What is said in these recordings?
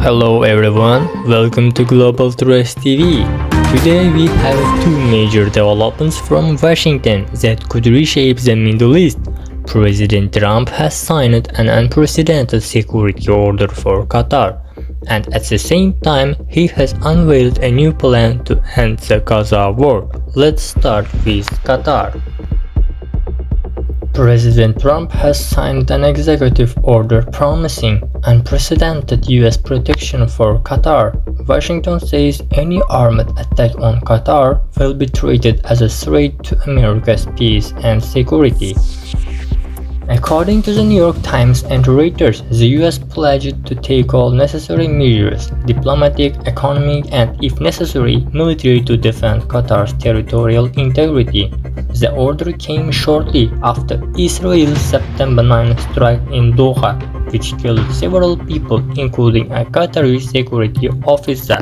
Hello everyone, welcome to Global Trust TV. Today we have two major developments from Washington that could reshape the Middle East. President Trump has signed an unprecedented security order for Qatar, and at the same time he has unveiled a new plan to end the Gaza war. Let's start with Qatar. President Trump has signed an executive order promising unprecedented U.S. protection for Qatar. Washington says any armed attack on Qatar will be treated as a threat to America's peace and security. According to the New York Times and Reuters, the U.S. pledged to take all necessary measures, diplomatic, economic, and if necessary, military to defend Qatar's territorial integrity. The order came shortly after Israel's September 9 strike in Doha, which killed several people, including a Qatari security officer.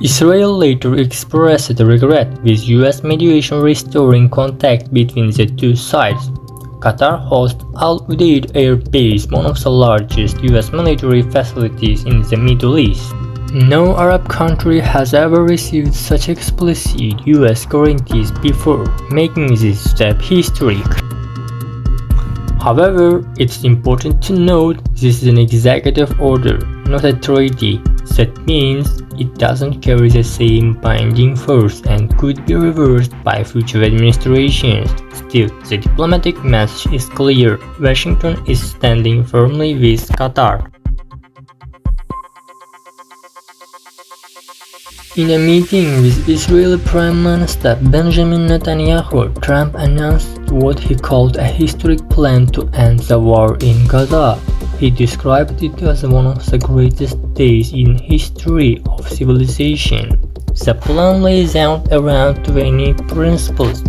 Israel later expressed regret, with U.S. mediation restoring contact between the two sides. Qatar hosts Al Udeid Air Base, one of the largest U.S. military facilities in the Middle East. No Arab country has ever received such explicit U.S. guarantees before, making this step historic. However, it's important to note this is an executive order, not a treaty. That means it doesn't carry the same binding force and could be reversed by future administrations. Still, the diplomatic message is clear: Washington is standing firmly with Qatar. In a meeting with Israeli Prime Minister Benjamin Netanyahu, Trump announced what he called a historic plan to end the war in Gaza. He described it as one of the greatest days in history of civilization. The plan lays out around 20 principles: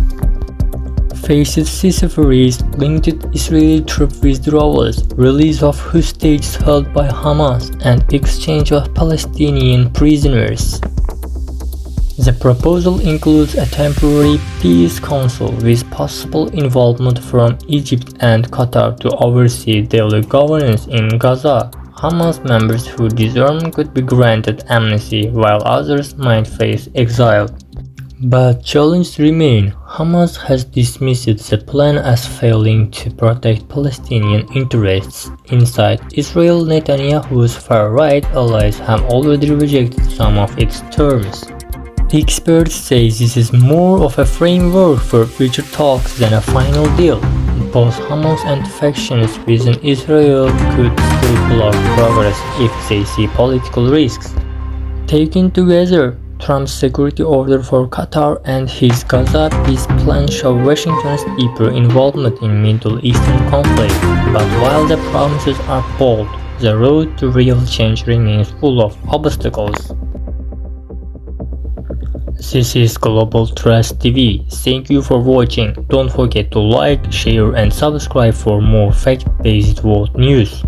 phased ceasefires, limited Israeli troop withdrawals, release of hostages held by Hamas, and exchange of Palestinian prisoners. The proposal includes a temporary peace council with possible involvement from Egypt and Qatar to oversee daily governance in Gaza. Hamas members who disarm could be granted amnesty, while others might face exile. But challenges remain. Hamas has dismissed the plan as failing to protect Palestinian interests. Inside Israel, Netanyahu's far-right allies have already rejected some of its terms. Experts say this is more of a framework for future talks than a final deal. Both Hamas and factions within Israel could still block progress if they see political risks. Taken together, Trump's security order for Qatar and his Gaza peace plan show Washington's deeper involvement in Middle Eastern conflict. But while the promises are bold, the road to real change remains full of obstacles. This is Global Trust TV. Thank you for watching. Don't forget to like, share and subscribe for more fact-based world news.